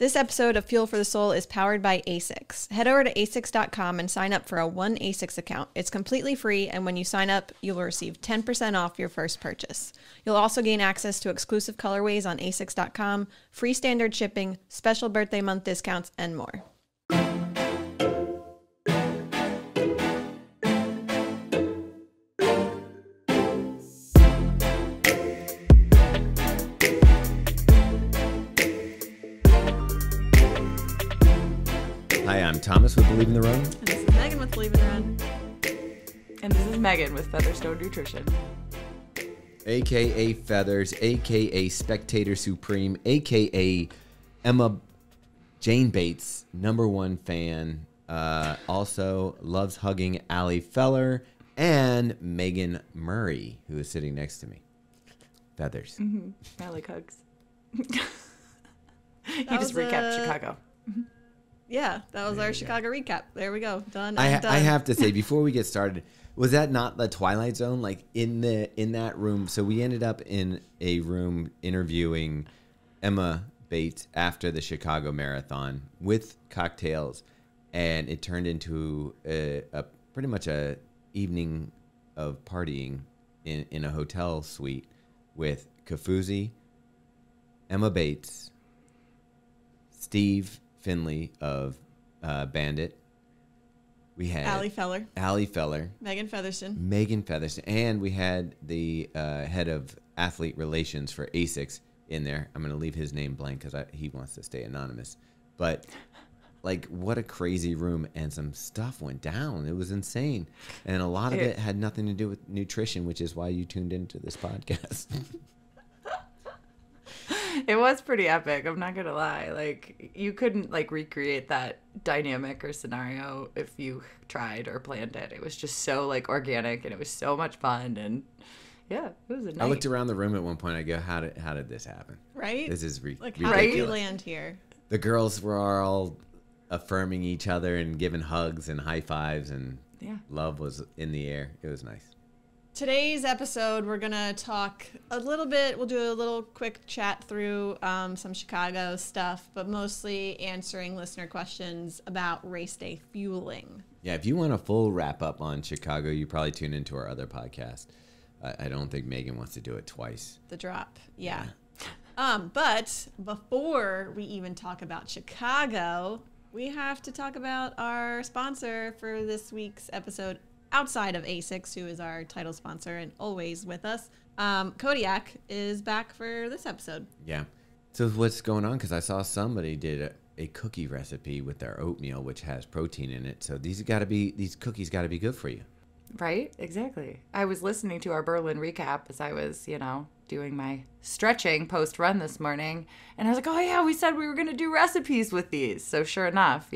This episode of Fuel for the Soul is powered by ASICS. Head over to asics.com and sign up for a one ASICS account. It's completely free, and when you sign up, you will receive 10% off your first purchase. You'll also gain access to exclusive colorways on asics.com, free standard shipping, special birthday month discounts, and more. Hi, I'm Thomas with Believe in the Run. And this is Megan with Believe in the Run. And this is Megan with Featherstone Nutrition. AKA Feathers, AKA Spectator Supreme, AKA Emma Jane Bates, #1 fan. Also loves hugging Allie Feller and Megan Murray, who is sitting next to me. Feathers. Mm-hmm. I like hugs. He just recapped Chicago. Yeah, that was There our you go. Chicago recap. There we go. Done. I and done. have to say, before we get started, was that not the Twilight Zone? Like in that room? So we ended up in a room interviewing Emma Bates after the Chicago Marathon with cocktails, and it turned into a pretty much a evening of partying in a hotel suite with Kafuzi, Emma Bates, Steve Finley of Bandit. We had Allie Feller, Allie Feller, Megan Featherston. Megan Featherston, and we had the head of athlete relations for ASICS in there. I'm going to leave his name blank because he wants to stay anonymous. But like, what a crazy room, and some stuff went down. It was insane, and a lot of it had nothing to do with nutrition, which is why you tuned into this podcast. It was pretty epic. I'm not gonna lie. Like, you couldn't like recreate that dynamic or scenario if you tried or planned it. It was just so like organic, and it was so much fun. And yeah, it was a night. I looked around the room at one point. I go, how did this happen? Right? This is Like, ridiculous. how did we land here? The girls were all affirming each other and giving hugs and high fives, and Yeah. love was in the air. It was nice. Today's episode, we're going to talk a little bit. We'll do a little quick chat through some Chicago stuff, but mostly answering listener questions about race day fueling. Yeah, if you want a full wrap up on Chicago, you probably tune into our other podcast. I don't think Megan wants to do it twice. The drop. Yeah. But before we even talk about Chicago, we have to talk about our sponsor for this week's episode, outside of ASICS, who is our title sponsor and always with us. Kodiak is back for this episode. Yeah. So what's going on? Because I saw somebody did a cookie recipe with their oatmeal, which has protein in it. So these cookies got to be good for you. Right? Exactly. I was listening to our Berlin recap as I was, doing my stretching post-run this morning. And I was like, oh, yeah, we said we were going to do recipes with these. So sure enough,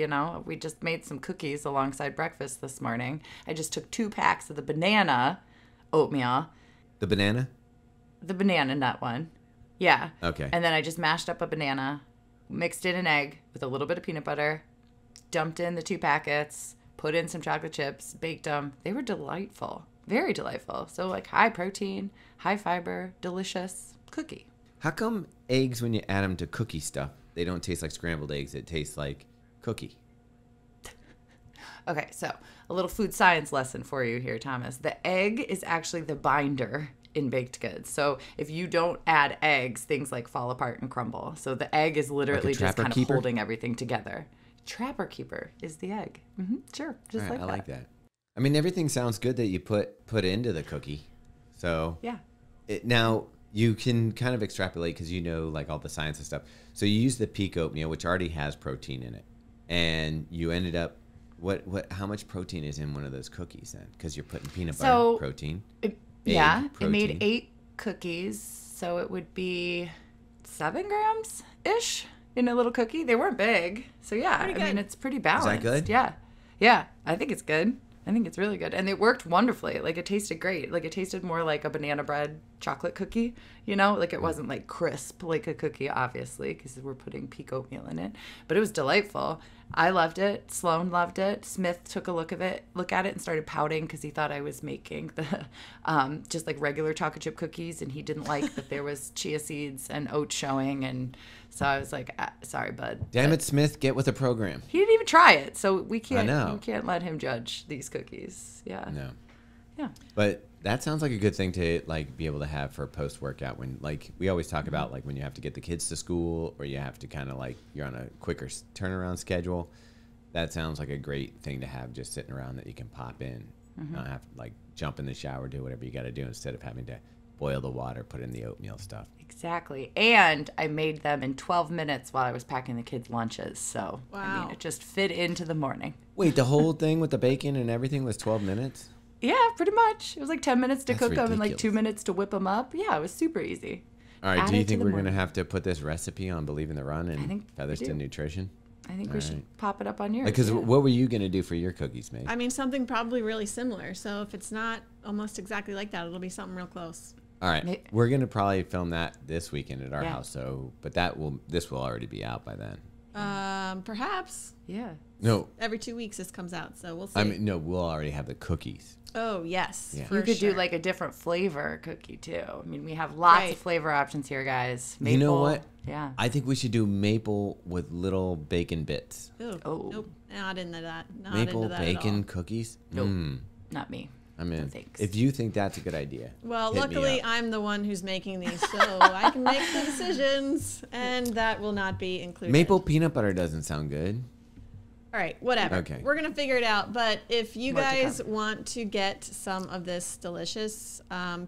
we just made some cookies alongside breakfast this morning. I just took 2 packs of the banana oatmeal. The banana? The banana nut one. Yeah. Okay. And then I just mashed up a banana, mixed in an egg with a little bit of peanut butter, dumped in the 2 packets, put in some chocolate chips, baked them. They were delightful. Very delightful. So like high protein, high fiber, delicious cookie. How come eggs, when you add them to cookie stuff, they don't taste like scrambled eggs? It tastes like cookie. Okay, so a little food science lesson for you here, Thomas. The egg is actually the binder in baked goods. So if you don't add eggs, things like fall apart and crumble. So the egg is literally just Trapper kind of Keeper? holding everything together. Trapper Keeper is the egg. Sure, just All right, like I that. like that. I mean, everything sounds good that you put into the cookie. So Yeah. now you can kind of extrapolate because like all the science and stuff. So you use the peak oatmeal, which already has protein in it, and you ended up how much protein is in one of those cookies then? Because you're putting peanut butter protein. It protein. made 8 cookies, so it would be 7 grams ish in a little cookie. They weren't big, so yeah. Pretty I mean, good. it's pretty balanced. good? Yeah. I think it's good. I think it's really good, and it worked wonderfully. Like, it tasted great. Like, it tasted more like a banana bread chocolate cookie, you know, like it wasn't like crisp like a cookie, obviously, because we're putting peak oatmeal in it, but it was delightful. I loved it. Sloan loved it. Smith took a look at it and started pouting because he thought I was making the just like regular chocolate chip cookies, and he didn't like that there was chia seeds and oats showing, and so I was like, sorry, bud. Damn it, Smith, get with the program. He didn't even try it, so we can't. I know. You can't let him judge these cookies. Yeah. No. Yeah. But that sounds like a good thing to like be able to have for post workout, when like we always talk about like when you have to get the kids to school, or you have to kind of like you're on a quicker turnaround schedule. That sounds like a great thing to have just sitting around that you can pop in. Not have to like jump in the shower, do whatever you got to do instead of having to boil the water, put in the oatmeal stuff. Exactly. And I made them in 12 minutes while I was packing the kids' lunches. So, I Wow. mean, it just fit into the morning. Wait, the whole thing with the bacon and everything was 12 minutes? Yeah, pretty much. It was like 10 minutes to That's cook them and like ridiculous. 2 minutes to whip them up. Yeah, it was super easy. All right, Add do you it to think the we're going to morning. have to put this recipe on Believe in the Run and think we Featherston do. Nutrition? I think we All should right. pop it up on yours. Because yeah. what were you going to do for your cookies, mate? I mean, something probably really similar. So if it's not almost exactly like that, it'll be something real close. All right, May- we're going to probably film that this weekend at our Yeah. house. So, but this will already be out by then. Perhaps Yeah. No, every 2 weeks this comes out. So we'll see. I mean, no, we'll already have the cookies. oh, yes. Yeah. for You could sure. do like a different flavor cookie too. I mean, we have lots Right. of flavor options here, guys. You know what? Yeah. I think we should do maple with little bacon bits. Ooh, Oh. Nope. Not into that. Not Maple into that bacon At all. cookies? Nope. Mm. Not me. I mean, No thanks. if you think that's a good idea. Well, hit me luckily, up. I'm the one who's making these, so I can make the decisions, and that will not be included. Maple peanut butter doesn't sound good. All right, whatever. Okay. We're going to figure it out. But if you More to guys come. want to get some of this delicious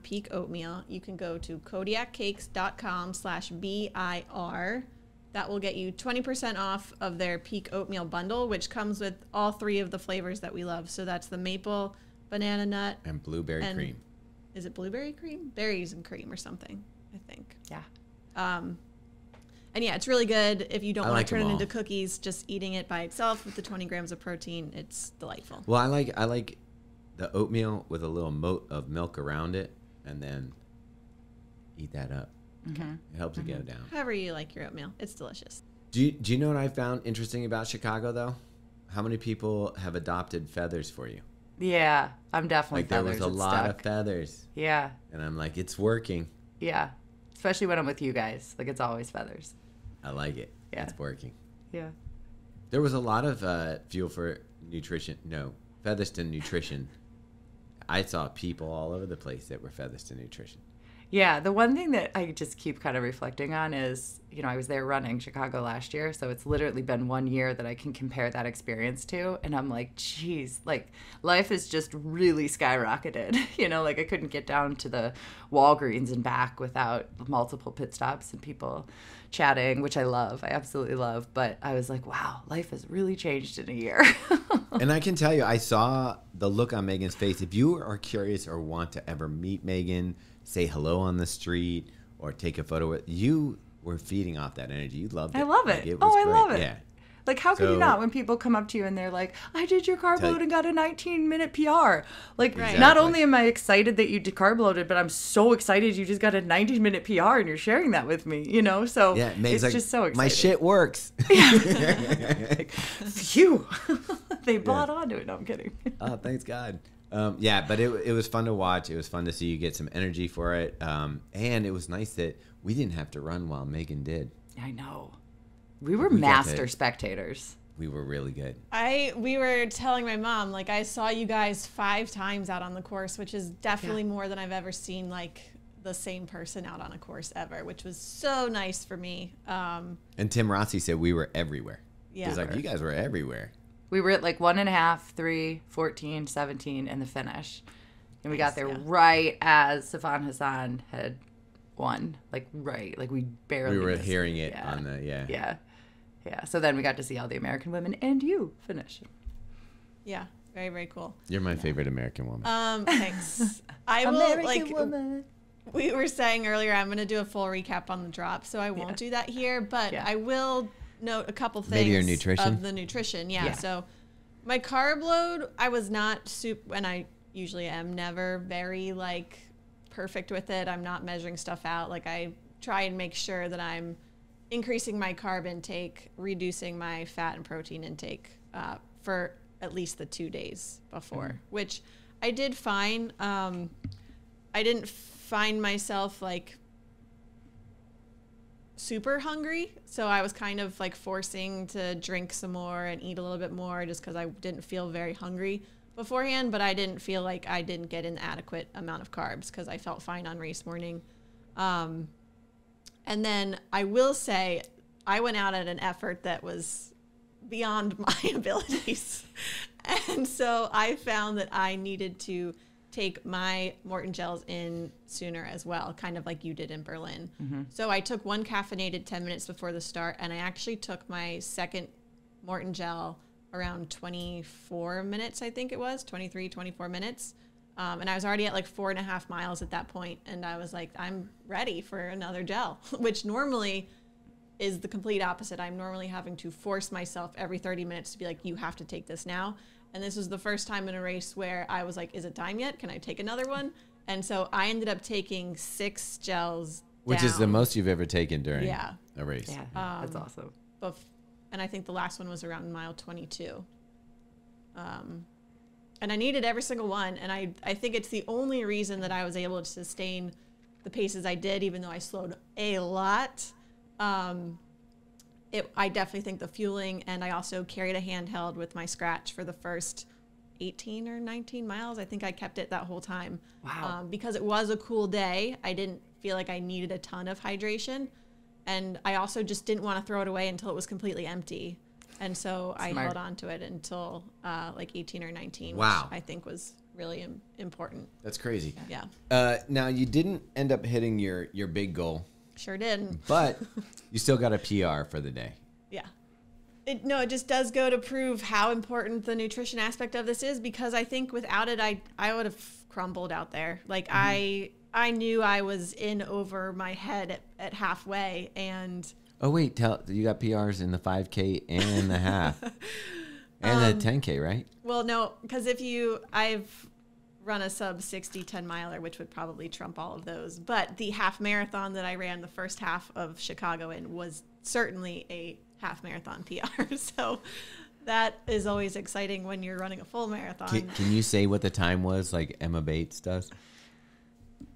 peak oatmeal, you can go to kodiakcakes.com/BIR. That will get you 20% off of their peak oatmeal bundle, which comes with all 3 of the flavors that we love. So that's the maple, banana nut, And blueberry and cream. is it blueberry cream? Berries and cream or something, I think. Yeah. And yeah, it's really good. If you don't I want like to turn them it all. into cookies, just eating it by itself with the 20 grams of protein, it's delightful. Well, I like the oatmeal with a little moat of milk around it, and then eat that up. It helps it go down. However you like your oatmeal, it's delicious. Do you know what I found interesting about Chicago, though? How many people have adopted feathers for you? Yeah. I'm definitely Like, there was feathers. a It's lot stuck. of feathers. Yeah. And I'm like, it's working. Yeah. Especially when I'm with you guys. Like, it's always feathers. I like it. Yeah. It's working. Yeah. There was a lot of fuel for nutrition. No, Featherston Nutrition. I saw people all over the place that were Featherston Nutrition. Yeah, the one thing that I just keep kind of reflecting on is, you know, I was there running Chicago last year, so it's literally been 1 year that I can compare that experience to, and I'm like, geez, like, life has just really skyrocketed. You know, like, I couldn't get down to the Walgreens and back without multiple pit stops and people chatting, which I love. I absolutely love, but I was like, wow, life has really changed in a year. And I can tell you, I saw the look on Megan's face. If you are curious or want to ever meet Megan, say hello on the street, or take a photo with you, were feeding off that energy. You loved it. I love Like, it. was I great. love it. Yeah. Like, how could you So- not when people come up to you and they're like, I did your carb Tell- load and got a 19-minute PR. Like, Right. not Exactly. only am I excited that you did carb loaded, but I'm so excited you just got a 19-minute PR and you're sharing that with me, you know? So Yeah, Meg's it's like, just so exciting. my shit works. Phew. They bought onto it. No, I'm kidding. Oh, thanks God. Yeah, but it was fun to watch. It was fun to see you get some energy for it. And it was nice that we didn't have to run while Megan did. I know. We were We got master to- spectators. We were really good. We were telling my mom, like, I saw you guys 5 times out on the course, which is definitely more than I've ever seen, like, the same person out on a course ever, which was so nice for me. And Tim Rossi said we were everywhere. Yeah. He's like, you guys were everywhere. We were at like 1.5, 3, 14, 17, and the finish. And we got there yeah. right as Safan Hassan had won. Like, right. Like, we barely We were missed hearing it Yeah. on the, Yeah. Yeah. So then we got to see all the American women and you finish. Yeah, very, very cool. You're my favorite American woman. Thanks. I will, American like, woman. we were saying earlier, I'm going to do a full recap on the drop, so I won't do that here, but Yeah. I will note a couple things Maybe your nutrition? of the nutrition. Yeah. Yeah. So my carb load, I was not and I usually am never very, like, perfect with it. I'm not measuring stuff out. Like I try and make sure that I'm increasing my carb intake, reducing my fat and protein intake for at least the 2 days before, which I did fine. I didn't find myself like super hungry, so I was kind of like forcing to drink some more and eat a little bit more just because I didn't feel very hungry beforehand, but I didn't feel like I didn't get an adequate amount of carbs because I felt fine on race morning. And then I will say I went out at an effort that was beyond my abilities. And so I found that I needed to take my Morton gels in sooner as well, kind of like you did in Berlin. So I took one caffeinated 10 minutes before the start, and I actually took my second Morton gel around 24 minutes, I think it was, 23, 24 minutes. And I was already at like 4.5 miles at that point, and I was like, I'm ready for another gel, which normally is the complete opposite. I'm normally having to force myself every 30 minutes to be like, you have to take this now. And this was the first time in a race where I was like, is it time yet? Can I take another one? And so I ended up taking 6 gels Which is the most you've ever taken during a race. Yeah, that's awesome. And I think the last one was around mile 22. And I needed every single one. And I think it's the only reason that I was able to sustain the paces I did, even though I slowed a lot. I definitely think the fueling, and I also carried a handheld with my scratch for the first 18 or 19 miles. I think I kept it that whole time. Wow. Because it was a cool day. I didn't feel like I needed a ton of hydration. And I also just didn't want to throw it away until it was completely empty. And so I held on to it until like 18 or 19, Wow. which I think was really important. That's crazy. Yeah. Now, you didn't end up hitting your big goal, Sure did. but you still got a PR for the day. Yeah. It just does go to prove how important the nutrition aspect of this is, because I think without it, I would have crumbled out there. Like I knew I was in over my head at halfway, and Oh, wait, you got PRs in the 5K and the half and the 10K, right? well, no, because I've run a sub 60 10 miler, which would probably trump all of those. But the half marathon that I ran the first half of Chicago in was certainly a half marathon PR. So that is always exciting when you're running a full marathon. Can you say what the time was, like Emma Bates does?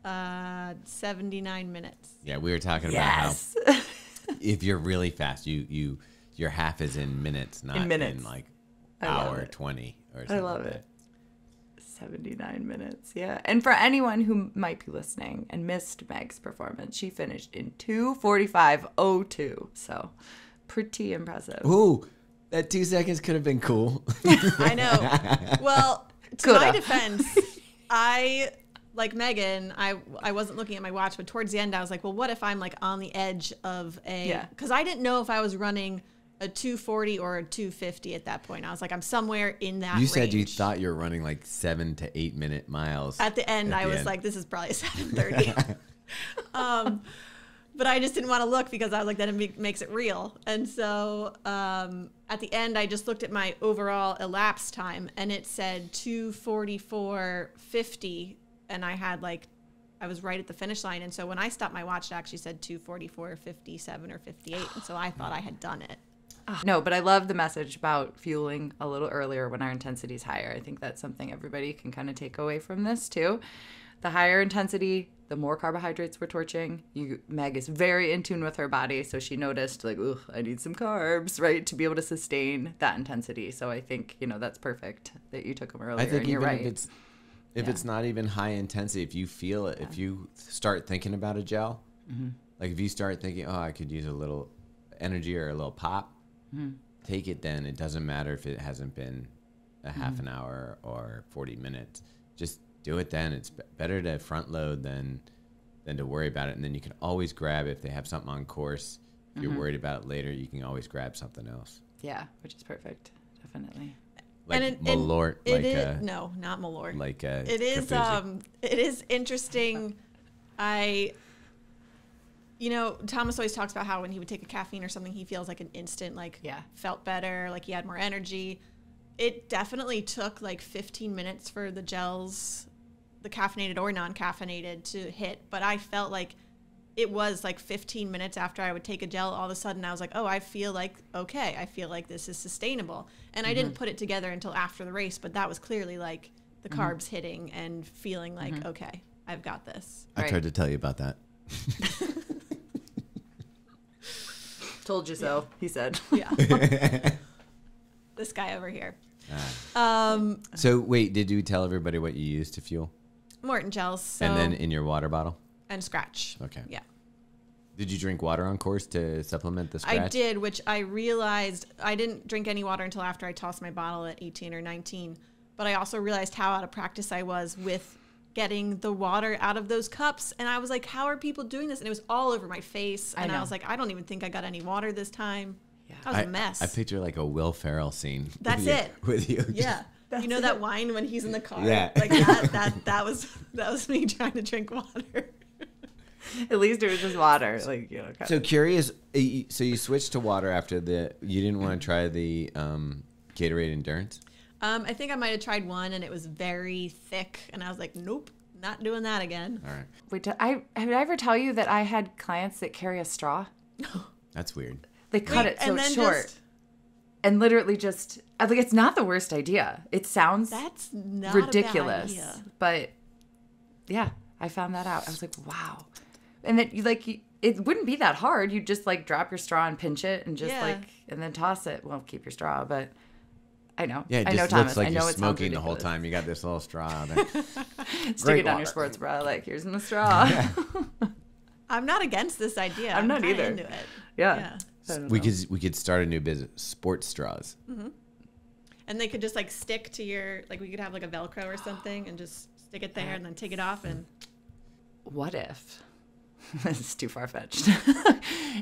79 minutes. Yeah, we were talking about how if you're really fast, your half is in minutes, not in like hour 20 or something. I love it. 79 minutes, yeah. And for anyone who might be listening and missed Meg's performance, she finished in 2:45:02. So pretty impressive. Ooh, that 2 seconds could have been cool. I know. Well, to my defense, like Megan, I wasn't looking at my watch, but towards the end I was like, well, what if I'm like on the edge of because I didn't know if I was running a 2:40 or a 2:50 at that point. I was like, I'm somewhere in that You range. said you thought you were running like 7 to 8 minute miles. At the end, I was like, this is probably 7:30. But I just didn't want to look because I was like, that makes it real. And so at the end, I just looked at my overall elapsed time, and it said 2:44:50, and I was right at the finish line. And so when I stopped my watch, it actually said 2:44:57 or 58, and so I thought I had done it. No, but I love the message about fueling a little earlier when our intensity is higher. I think that's something everybody can kind of take away from this too. The higher intensity, the more carbohydrates we're torching. Meg is very in tune with her body, so she noticed like, "Ugh, I need some carbs," right, to be able to sustain that intensity. So I think that's perfect that you took them earlier. I think and you're even right. if it's not even high intensity, if you feel it, if you start thinking about a gel, like if you start thinking, oh, I could use a little energy or a little pop, take it then. It doesn't matter if it hasn't been a half an hour or 40 minutes. Just do it then. It's better to front load than to worry about it. And then you can always grab, if they have something on course, if you're worried about it later, you can always grab something else. Yeah, which is perfect. Definitely. Like Malort. No, not Malort. Like it is interesting. Thomas always talks about how when he would take a caffeine or something, he feels like an instant, felt better, like he had more energy. It definitely took like 15 minutes for the gels the caffeinated or non-caffeinated to hit, but I felt like it was like 15 minutes after I would take a gel, all of a sudden I was like, oh, I feel like, okay, I feel like this is sustainable. And I didn't put it together until after the race, but that was clearly like the carbs hitting and feeling like, okay, I've got this. I tried to tell you about that. Told you so, he said. Yeah. This guy over here. So wait, did you tell everybody what you used to fuel? Morton gels. So, And then in your water bottle? and Scratch. Okay. Yeah. Did you drink water on course to supplement the scratch? I did, which I realized I didn't drink any water until after I tossed my bottle at 18 or 19. But I also realized how out of practice I was with getting the water out of those cups. And I was like, how are people doing this? And it was all over my face. And I was like, I don't even think I got any water this time. Yeah. That was a mess. I picture like a Will Ferrell scene. That's it. With you. Yeah. You know that wine when he's in the car? Yeah. Like that was me trying to drink water. At least it was just water. Like, you know, So curious, so you switched to water after you didn't want to try the Gatorade Endurance? I think I might have tried one and it was very thick. And I was like, nope, not doing that again. All right. Wait, did I ever tell you that I had clients that carry a straw? That's weird. They cut it so it's short. And literally just, I think it's not the worst idea. It sounds that's not ridiculous. A bad idea. But yeah, I found that out. I was like, wow. And then it wouldn't be that hard. You just like drop your straw and pinch it and just and then toss it. Well, keep your straw, but I know. Yeah, it I know, just Thomas. looks like I know you're it sounds smoking the whole ridiculous. time. You got this little straw out there. Stick it down your sports bra. Like, here's my straw. Yeah. I'm not against this idea. I'm not kinda either. Into it. Yeah. We could start a new business, sports straws. Mm-hmm. And they could just like stick to your, like we could have like a Velcro or something and just stick it there and then take it off. And what if? This is too far-fetched.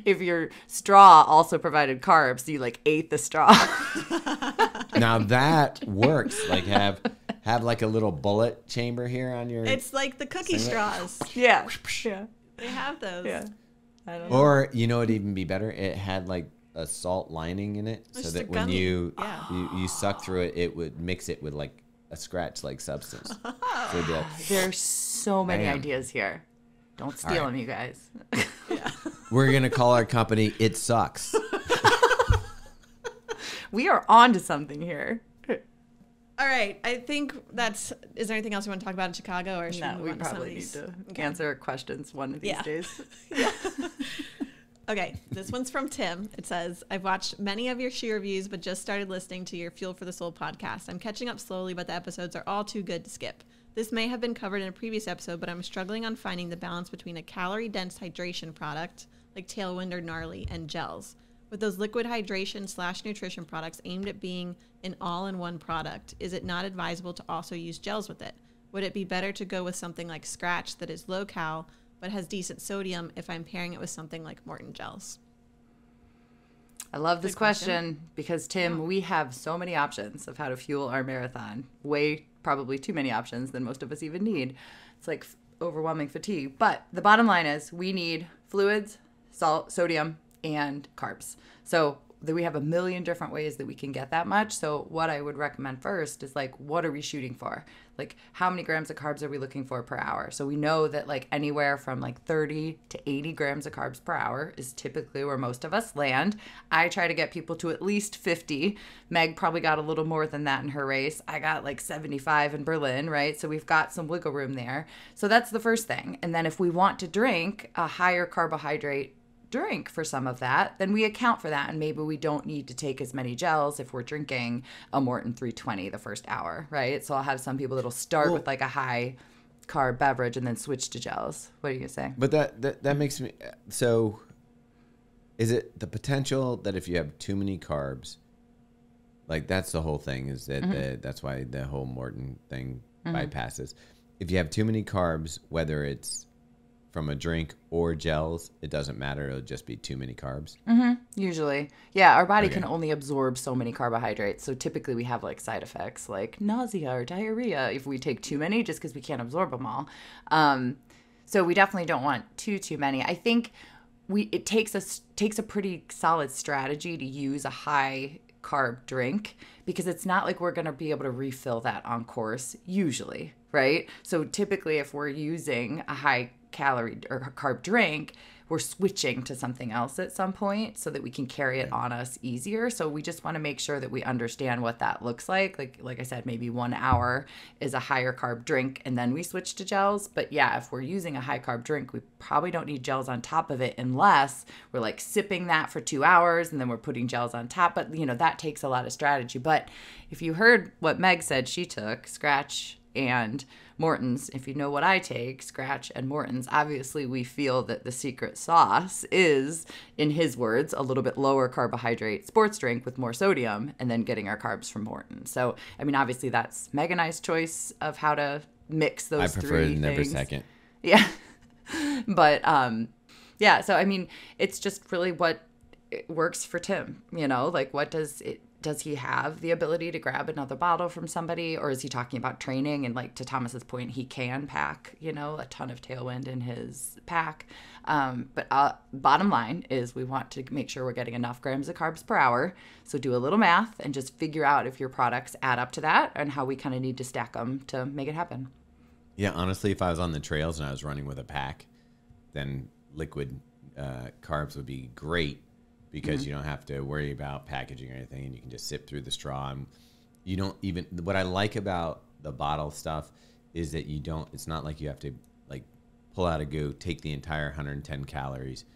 If your straw also provided carbs, you like ate the straw. Now that works. Like have like a little bullet chamber here on your. it's like the cookie straws. Yeah. Yeah. They have those. Yeah. I don't know. Or you know what'd even be better? It had like a salt lining in it, so Just that a when gummy. you Yeah. suck through it, it would mix it with like a scratch-like substance. So it'd be like, There's so many Bam. ideas here. Don't steal them, you guys. we're gonna call our company "It Sucks." We are on to something here. All right. I think is there anything else you want to talk about in Chicago or should No, we we move on to some of probably need these? to answer questions one of these Yeah. days. Okay, this one's from Tim. It says, I've watched many of your shoe reviews, but just started listening to your Fuel for the Soul podcast. I'm catching up slowly, but the episodes are all too good to skip. This may have been covered in a previous episode, but I'm struggling on finding the balance between a calorie-dense hydration product, like Tailwind or Gnarly, and gels. With those liquid hydration / nutrition products aimed at being an all-in-one product, is it not advisable to also use gels with it? Would it be better to go with something like Scratch that is low-cal, but has decent sodium if I'm pairing it with something like Morton gels? I love this Good question. question because, Tim, we have so many options of how to fuel our marathon. Probably too many options than most of us even need. It's like overwhelming fatigue. But the bottom line is we need fluids, salt, sodium, and carbs. So we have a million different ways that we can get that much. So what I would recommend first is like, what are we shooting for? Like, how many grams of carbs are we looking for per hour? So we know that like anywhere from like 30 to 80 grams of carbs per hour is typically where most of us land. I try to get people to at least 50. Meg probably got a little more than that in her race. I got like 75 in Berlin, right? So we've got some wiggle room there. So that's the first thing. And then if we want to drink a higher carbohydrate drink for some of that, then we account for that, and maybe we don't need to take as many gels if we're drinking a Morton 320 the first hour, right? So I'll have some people that'll start with like a high carb beverage and then switch to gels. What are you gonna say? But that makes me so. Is it the potential that if you have too many carbs, like that's the whole thing? Is that that's why the whole Morton thing bypasses? If you have too many carbs, whether it's from a drink or gels, it doesn't matter. It'll just be too many carbs. Usually. Yeah, our body can only absorb so many carbohydrates. So typically we have like side effects like nausea or diarrhea if we take too many just because we can't absorb them all. So we definitely don't want too many. I think it takes a pretty solid strategy to use a high carb drink because it's not like we're going to be able to refill that on course usually. right? So typically if we're using a high calorie or carb drink, we're switching to something else at some point so that we can carry it on us easier. So we just want to make sure that we understand what that looks like. Like I said, maybe 1 hour is a higher carb drink and then we switch to gels. But yeah, if we're using a high carb drink, we probably don't need gels on top of it unless we're like sipping that for 2 hours and then we're putting gels on top. But that takes a lot of strategy. But if you heard what Meg said she took, Scratch and Morton's, if you know what I take, Scratch and Morton's, obviously we feel that the secret sauce is, in his words, a little bit lower carbohydrate sports drink with more sodium and then getting our carbs from Morton's. So, I mean, obviously that's Meg and I's choice of how to mix those three things. I prefer Never Second. Yeah. But, yeah, so, I mean, it's just really what works for Tim, like what does he have the ability to grab another bottle from somebody, or is he talking about training? And like to Thomas's point, he can pack, a ton of Tailwind in his pack. But bottom line is we want to make sure we're getting enough grams of carbs per hour. So do a little math and just figure out if your products add up to that and how we kind of need to stack them to make it happen. Yeah, honestly, if I was on the trails and I was running with a pack, then liquid carbs would be great. Because you don't have to worry about packaging or anything, and you can just sip through the straw. And you don't even. What I like about the bottle stuff is that it's not like you have to like pull out take the entire 110 calories,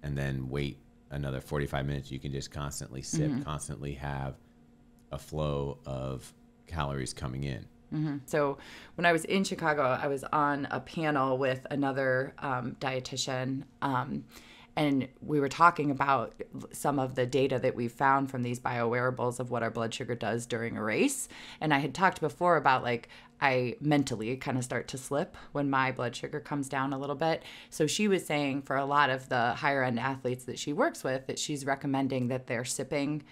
and then wait another 45 minutes. You can just constantly sip, constantly have a flow of calories coming in. Mm-hmm. So when I was in Chicago, I was on a panel with another dietitian. And we were talking about some of the data that we found from these biowearables of what our blood sugar does during a race. And I had talked before about I mentally kind of start to slip when my blood sugar comes down a little bit. So she was saying for a lot of the higher end athletes that she works with, that she's recommending that they're sipping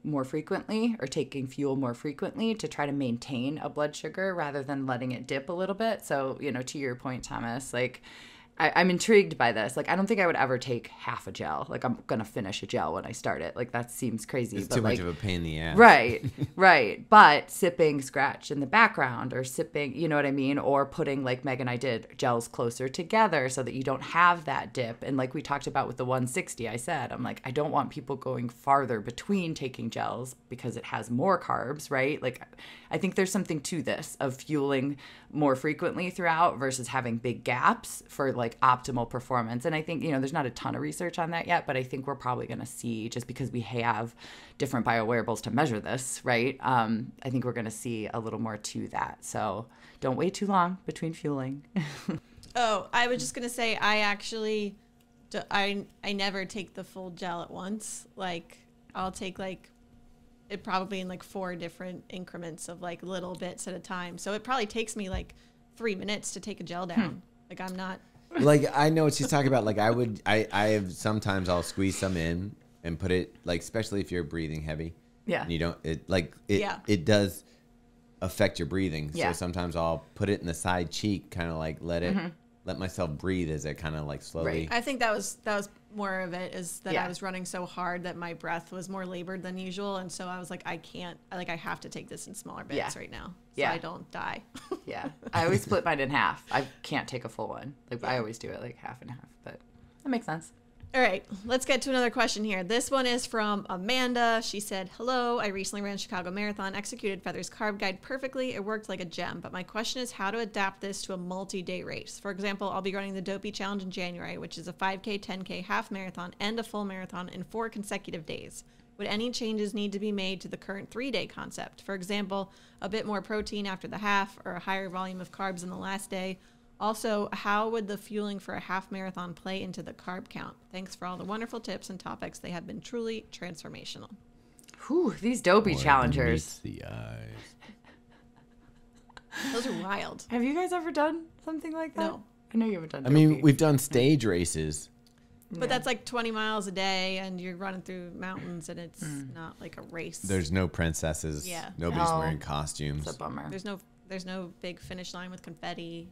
more frequently or taking fuel more frequently to try to maintain a blood sugar rather than letting it dip a little bit. So, to your point, Thomas, I'm intrigued by this. I don't think I would ever take half a gel. I'm going to finish a gel when I start it. That seems crazy. It's too much of a pain in the ass. Right, right. But sipping Scratch in the background or sipping, you know what I mean? Or putting, like Meg and I did, gels closer together so that you don't have that dip. And like we talked about with the 160, I said, I'm I don't want people going farther between taking gels because it has more carbs, right? I think there's something to this of fueling more frequently throughout versus having big gaps for optimal performance. And I think, there's not a ton of research on that yet, but I think we're probably going to see, just because we have different biowearables to measure this, right? I think we're going to see a little more to that. So don't wait too long between fueling. Oh, I was just going to say, I actually, I never take the full gel at once. I'll take it probably in 4 different increments of little bits at a time. So it probably takes me 3 minutes to take a gel down. I'm not. I know what she's talking about. I have sometimes I'll squeeze some in and put it especially if you're breathing heavy. Yeah. And you don't, it does affect your breathing. Yeah. So sometimes I'll put it in the side cheek, kind of let myself breathe as it kind of slowly. Right. I think that was more of it, is that Yeah. I was running so hard that my breath was more labored than usual. And so I was I can't, I have to take this in smaller bits right now. So I don't die. Yeah. I always split mine in half. I can't take a full one. I always do it half and half, but that makes sense. All right, let's get to another question here. This one is from Amanda. She said, hello, I recently ran Chicago Marathon, executed Feather's carb guide perfectly. It worked like a gem, but my question is how to adapt this to a multi-day race. For example, I'll be running the Dopey Challenge in January, which is a 5K, 10K, half marathon, and a full marathon in 4 consecutive days. Would any changes need to be made to the current 3-day concept? For example, a bit more protein after the half or a higher volume of carbs in the last day? Also, how would the fueling for a half marathon play into the carb count? Thanks for all the wonderful tips and topics. They have been truly transformational. Whew, these Dopey challengers. The eyes. Those are wild. Have you guys ever done something like that? No. I know you haven't done I mean, Dopey. we've done stage races. But that's 20 miles a day, and you're running through mountains, and it's not a race. There's no princesses. Yeah. Nobody's No. wearing costumes. It's a bummer. There's no big finish line with confetti.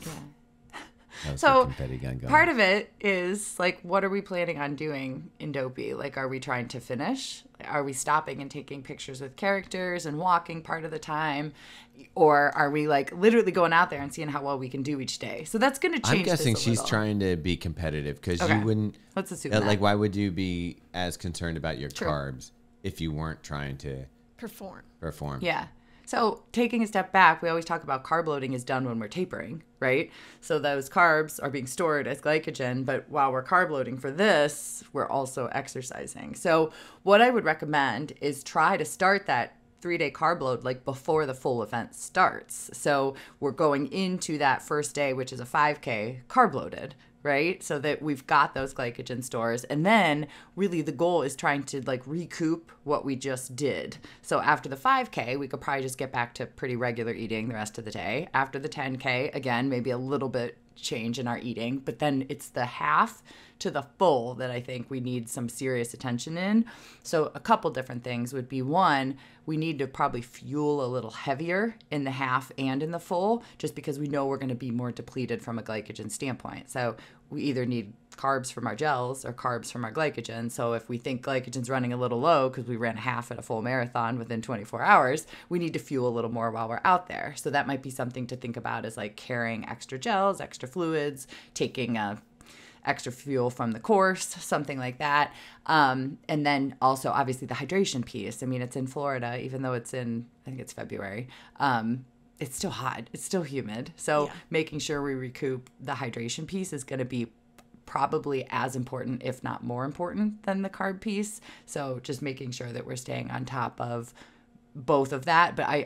Yeah. That was So the confetti gun going. part of it is like, what are we planning on doing in Dopey? Like, are we trying to finish? Are we stopping and taking pictures with characters and walking part of the time? Or are we like literally going out there and seeing how well we can do each day? So that's going to change. I'm guessing this a she's little. trying to be competitive because Okay. you wouldn't. Let's assume like, that. why would you be as concerned about your True. carbs if you weren't trying to Perform. perform? Yeah. So taking a step back, we always talk about carb loading is done when we're tapering, right? So those carbs are being stored as glycogen, but while we're carb loading for this, we're also exercising. So what I would recommend is try to start that 3-day carb load like before the full event starts. So we're going into that first day, which is a 5K, carb loaded, right? So that we've got those glycogen stores. And then really the goal is trying to like recoup what we just did. So after the 5K, we could probably just get back to pretty regular eating the rest of the day. After the 10K, again, maybe a little bit change in our eating, but then it's the half to the full that I think we need some serious attention in. So a couple different things would be, one, we need to probably fuel a little heavier in the half and in the full, just because we know we're going to be more depleted from a glycogen standpoint. So we either need carbs from our gels or carbs from our glycogen. So if we think glycogen's running a little low because we ran half at a full marathon within 24 hours, we need to fuel a little more while we're out there. So that might be something to think about, as like carrying extra gels, extra fluids, taking extra fuel from the course, something like that. And then also obviously the hydration piece. I mean, it's in Florida, even though it's in, I think it's February. It's still hot. It's still humid. So making sure we recoup the hydration piece is going to be probably as important, if not more important, than the carb piece. So just making sure that we're staying on top of both of that. But I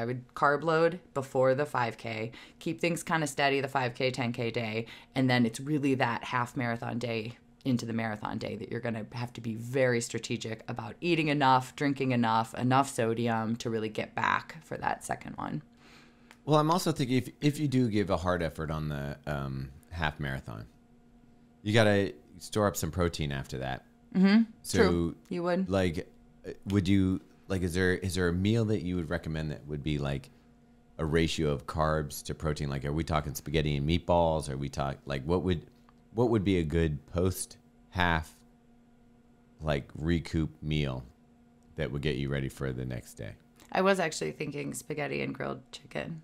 would carb load before the 5K, keep things kind of steady the 5K, 10K day, and then it's really that half marathon day into the marathon day that you're going to have to be very strategic about eating enough, drinking enough sodium to really get back for that second one. Well, I'm also thinking if you do give a hard effort on the half marathon, you got to store up some protein after that. Mm-hmm. So True. You would. Like, would you, like, is there a meal that you would recommend that would be like a ratio of carbs to protein? Like, are we talking spaghetti and meatballs? Are we talk like what would be a good post half like recoup meal that would get you ready for the next day? I was actually thinking spaghetti and grilled chicken.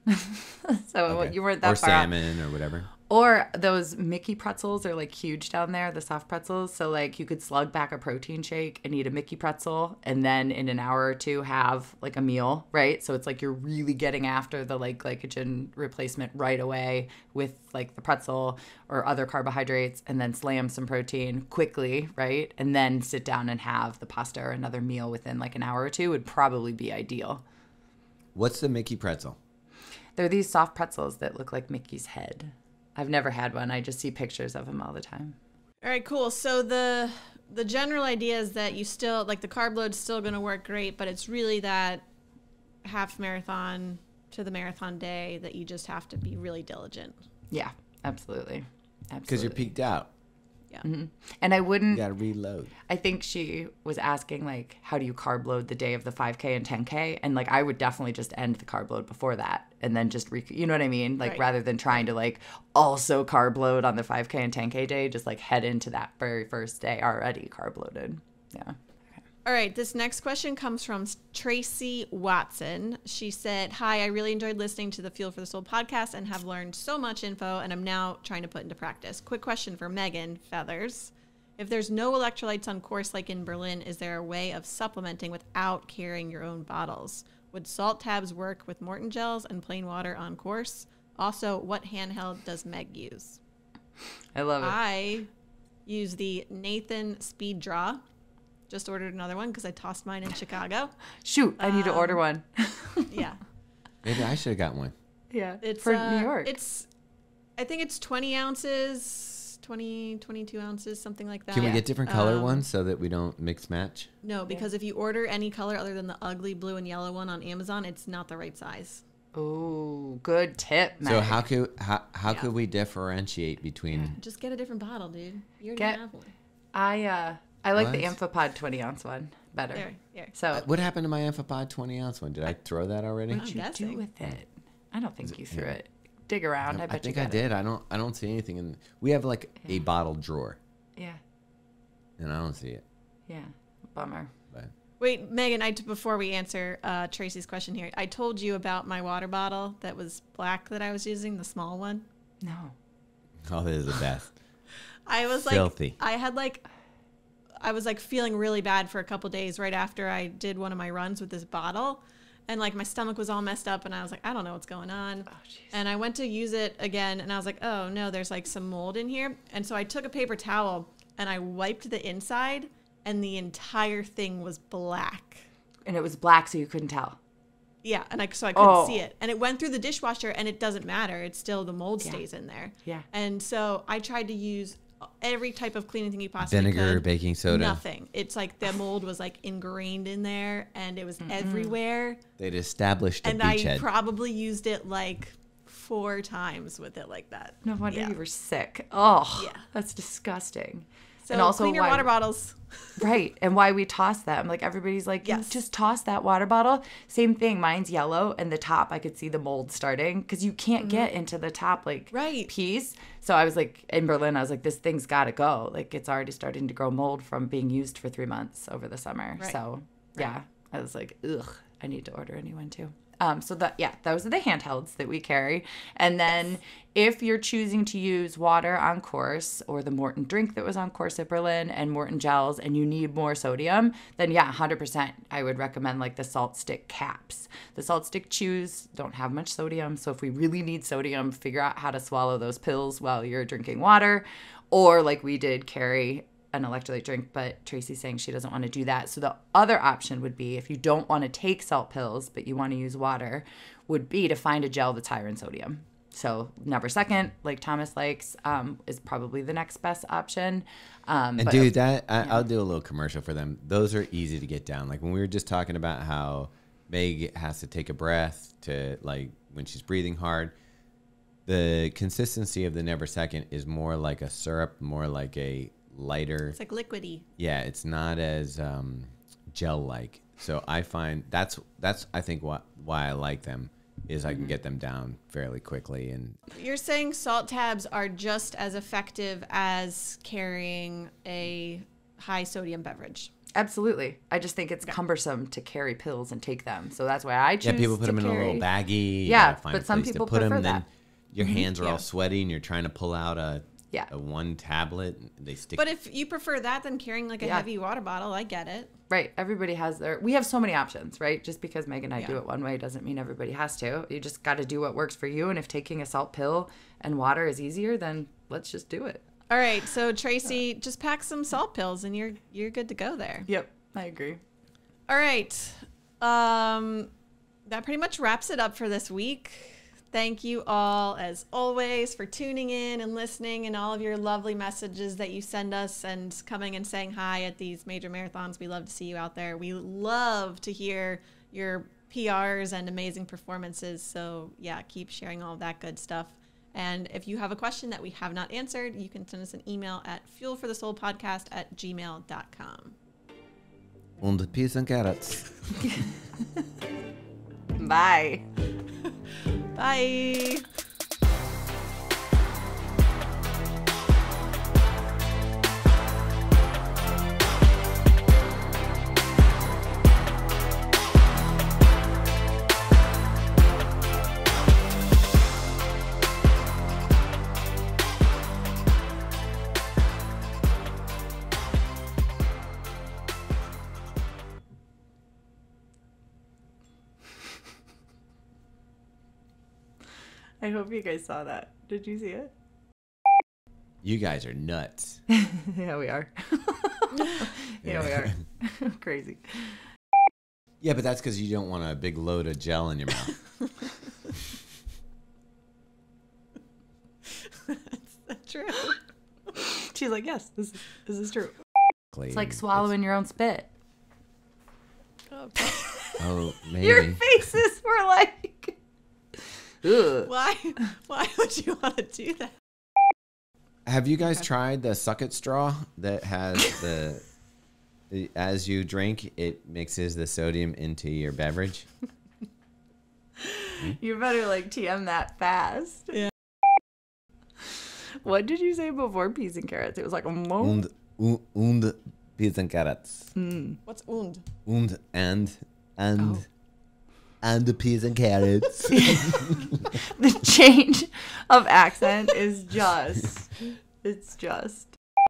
So Okay. you weren't that or far off. salmon or whatever. Or those Mickey pretzels are like huge down there, the soft pretzels. So like you could slug back a protein shake and eat a Mickey pretzel and then in an hour or two have like a meal, right? So it's like you're really getting after the like glycogen replacement right away with like the pretzel or other carbohydrates, and then slam some protein quickly, right? And then sit down and have the pasta or another meal within like an hour or two would probably be ideal. What's the Mickey pretzel? They're these soft pretzels that look like Mickey's head. I've never had one. I just see pictures of them all the time. All right, cool. So the general idea is that you still, like, the carb load's still going to work great, but it's really that half marathon to the marathon day that you just have to be really diligent. Yeah, absolutely. Because you're peaked out. Yeah. Mm-hmm. And I You wouldn't, got to reload. I think she was asking, like, how do you carb load the day of the 5K and 10K? And, like, I would definitely just end the carb load before that and then just, you know what I mean? Like, Right. rather than trying to, like, also carb load on the 5K and 10K day, just, like, head into that very first day already carb loaded. Yeah. All right, this next question comes from Tracy Watson. She said, "Hi, I really enjoyed listening to the Fuel for the Soul podcast and have learned so much info, and I'm now trying to put into practice. Quick question for Megan Feathers. If there's no electrolytes on course like in Berlin, is there a way of supplementing without carrying your own bottles? Would salt tabs work with Morton gels and plain water on course? Also, what handheld does Meg use?" I love it. I use the Nathan Speed Draw. Just ordered another one because I tossed mine in Chicago. Shoot, I need to order one. Yeah. Maybe I should have got one. Yeah, It's for New York. I think it's 20 ounces, 22 ounces, something like that. Can we get different color Um, ones so that we don't mix match? No, because if you order any color other than the ugly blue and yellow one on Amazon, it's not the right size. Ooh, good tip, Meg. So how could we differentiate between? Just get a different bottle, dude. You already Get- have one. I like the What? Amphipod 20-ounce one better. There. So What happened to my Amphipod 20-ounce one? Did I throw that already? I'm what did you do guessing. with it? I don't think you threw it. dig around. I bet I think you I got did. I don't see anything in. We have like a bottle drawer, Yeah. and I don't see it. Yeah. Bummer. But Wait, Megan, before we answer Tracy's question here, I told you about my water bottle that was black that I was using, the small one. No. oh, this is the best. I was Filthy. I was like feeling really bad for a couple days right after I did one of my runs with this bottle. And like my stomach was all messed up and I was like, I don't know what's going on. Oh, jeez. And I went to use it again and I was like, oh no, there's like some mold in here. And so I took a paper towel and I wiped the inside and the entire thing was black. And it was black, so you couldn't tell. Yeah, and so I couldn't Oh. see it. And it went through the dishwasher, and it doesn't matter. It's still, the mold Yeah. stays in there. Yeah. And so I tried to use every type of cleaning thing you possibly Vinegar, could. baking soda. Nothing. It's like the mold was like ingrained in there, and it was everywhere. They'd established a And I beachhead. probably used it like 4 times with it like that. No wonder Yeah. you were sick. Oh, Yeah. that's disgusting. So and also clean your why- water bottles. Right. And why we toss them. Like everybody's like, Yes. you just toss that water bottle. Same thing. Mine's yellow and the top, I could see the mold starting because you can't get into the top like Right. piece. So I was like, in Berlin, I was like, this thing's got to go. Like it's already starting to grow mold from being used for 3 months over the summer. Right. So yeah, I was like, ugh, I need to order a new one too. So those are the handhelds that we carry. And then if you're choosing to use water on course or the Morton drink that was on course at Berlin and Morton gels and you need more sodium, then 100% I would recommend like the salt stick caps. The salt stick chews don't have much sodium. So if we really need sodium, figure out how to swallow those pills while you're drinking water. Or like we did, carry an electrolyte drink, but Tracy's saying she doesn't want to do that. So the other option would be, if you don't want to take salt pills, but you want to use water, would be to find a gel that's higher in sodium. So Never Second, like Thomas likes, is probably the next best option. And But- dude, I'll do a little commercial for them. Those are easy to get down. Like when we were just talking about how Meg has to take a breath to like when she's breathing hard. The consistency of the Never Second is more like a syrup, more like a lighter. It's like liquidy. Yeah, it's not as gel-like. So I find that's I think why I like them is I can get them down fairly quickly. And You're saying salt tabs are just as effective as carrying a high sodium beverage. Absolutely. I just think it's cumbersome to carry pills and take them. So that's why I choose yeah, people put to them in a carry. little baggie. You Yeah, gotta find but a some place to people put 'em, prefer and then that. your hands are Yeah. all sweaty and you're trying to pull out a Yeah. one tablet. And they stick. But if you prefer that than carrying like a Yeah. heavy water bottle, I get it. Right. Everybody has we have so many options, right? Just because Meg and I do Yeah. it one way doesn't mean everybody has to. You just got to do what works for you. And if taking a salt pill and water is easier, then let's just do it. All right, so Tracy, just pack some salt pills and you're good to go there. Yep. I agree. All right. That pretty much wraps it up for this week. Thank you all, as always, for tuning in and listening and all of your lovely messages that you send us and coming and saying hi at these major marathons. We love to see you out there. We love to hear your PRs and amazing performances. So, yeah, keep sharing all of that good stuff. And if you have a question that we have not answered, you can send us an email at fuelforthesoulpodcast@gmail.com. Und peas and carrots. Bye. Bye. I hope you guys saw that. Did you see it? You guys are nuts. Yeah, we are. Yeah, we are. Crazy. Yeah, but that's because you don't want a big load of gel in your mouth. That's true. She's like, yes, this is true. It's It's like swallowing your own spit. Okay. Oh, maybe. Your faces were like, ugh. Why would you want to do that? Have you guys tried the Suck It straw that has as you drink, it mixes the sodium into your beverage? You better like TM that fast. Yeah. What did you say before peas and carrots? It was like Und peas and carrots. What's und? And the peas and carrots. The change of accent is just, it's just